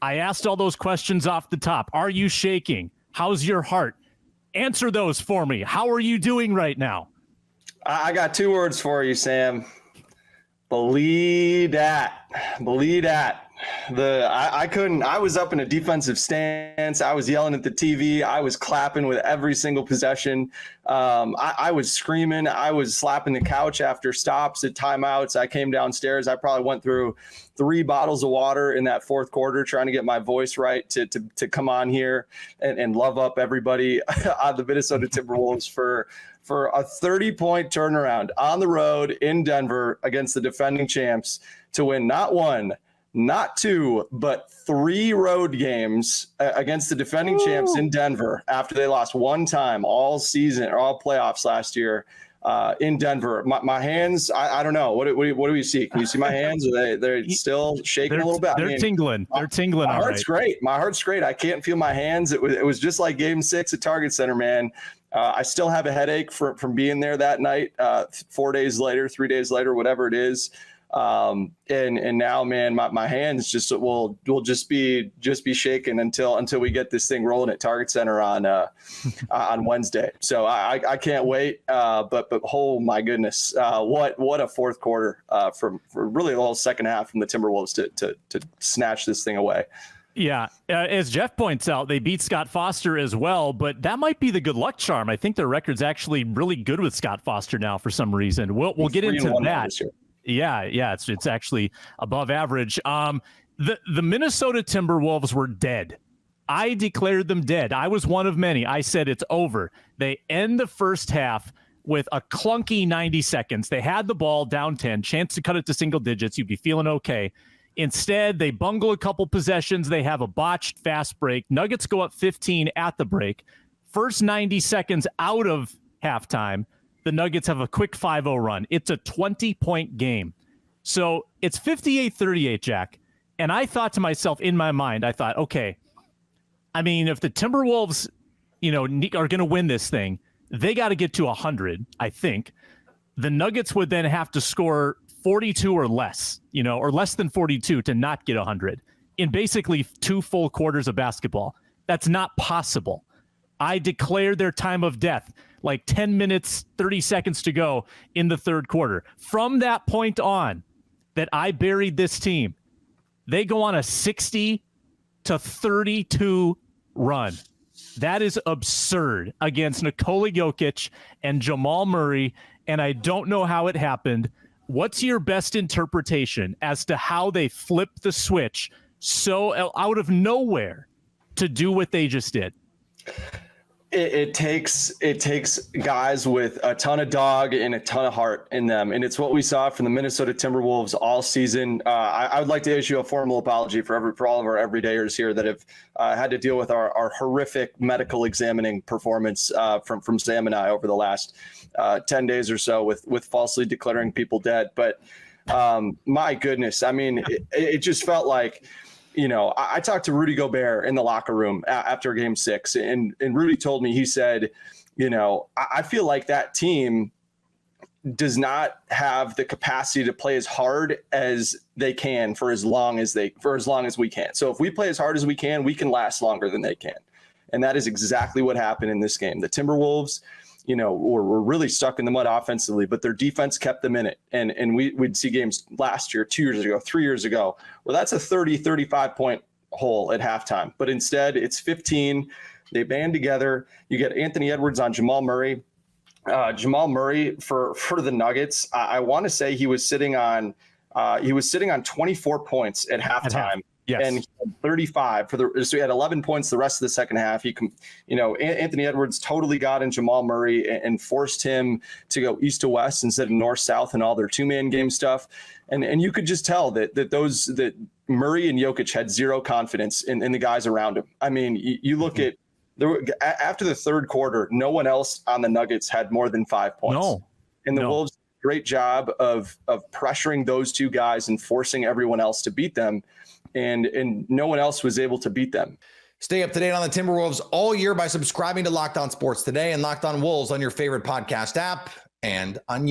I asked all those questions off the top. Are you shaking? How's your heart? Answer those for me. How are you doing right now? I got 2 words for you, Sam. Believe that. I was up in a defensive stance. I was yelling at the TV. I was clapping with every single possession. I was screaming. I was slapping the couch after stops at timeouts. I came downstairs. I probably went through 3 bottles of water in that fourth quarter, trying to get my voice right to come on here and love up everybody on the Minnesota Timberwolves for a 30-point turnaround on the road in Denver against the defending champs to win not 1, not 2, but 3 road games against the defending champs in Denver after they lost 1 time all season or all playoffs last year in Denver. My hands, I don't know. What do we see? Can you see my hands? Are they're still shaking a little bit? They're tingling. They're tingling. My heart's great. My heart's great. I can't feel my hands. It was just like Game 6 at Target Center, man. I still have a headache from being there that night, 4 days later, 3 days later, whatever it is. And now, man, my hands will just be shaking until we get this thing rolling at Target Center on Wednesday. So I can't wait. But oh my goodness, what a fourth quarter for really the whole second half from the Timberwolves to snatch this thing away. Yeah, as Jeff points out, they beat Scott Foster as well, but that might be the good luck charm. I think their record's actually really good with Scott Foster now for some reason. We'll get into that. Yeah, it's actually above average. The Minnesota Timberwolves were dead. I declared them dead. I was one of many. I said it's over. They end the first half with a clunky 90 seconds. They had the ball down 10, chance to cut it to single digits. You'd be feeling okay. Instead, they bungle a couple possessions. They have a botched fast break. Nuggets go up 15 at the break. First 90 seconds out of halftime, the Nuggets have a quick 5-0 run. It's a 20-point game. So it's 58-38, Jack. And I thought to myself in my mind, okay, I mean, if the Timberwolves, are going to win this thing, they got to get to 100, I think. The Nuggets would then have to score 42 or less, or less than 42 to not get 100 in basically 2 full quarters of basketball. That's not possible. I declared their time of death, like 10 minutes, 30 seconds to go in the third quarter. From that point on that I buried this team, they go on a 60-32 run. That is absurd against Nikola Jokic and Jamal Murray, and I don't know how it happened. What's your best interpretation as to how they flipped the switch so out of nowhere to do what they just did? It takes guys with a ton of dog and a ton of heart in them. And it's what we saw from the Minnesota Timberwolves all season. I would like to issue a formal apology for all of our everydayers here that have had to deal with our horrific medical examining performance from Sam and I over the last 10 days or so with falsely declaring people dead. But my goodness, I mean, it just felt like, I talked to Rudy Gobert in the locker room after Game 6, and Rudy told me, he said, I feel like that team does not have the capacity to play as hard as they can for as long as we can. So if we play as hard as we can last longer than they can. And that is exactly what happened in this game. The Timberwolves, were really stuck in the mud offensively, but their defense kept them in it. And we'd see games last year, 2 years ago, 3 years ago, where that's a 35 point hole at halftime. But instead it's 15. They band together. You get Anthony Edwards on Jamal Murray. Jamal Murray for the Nuggets, I want to say he was sitting on 24 points at halftime. Yes. And he had 35 so he had 11 points the rest of the second half. Anthony Edwards totally got in Jamal Murray and forced him to go east to west instead of north south and all their 2-man game stuff. And you could just tell that Murray and Jokic had zero confidence in the guys around him. I mean, you look at after the third quarter, no one else on the Nuggets had more than 5 points. No. And the Wolves did a great job of pressuring those two guys and forcing everyone else to beat them. And no one else was able to beat them. Stay up to date on the Timberwolves all year by subscribing to Locked On Sports Today and Locked On Wolves on your favorite podcast app and on YouTube.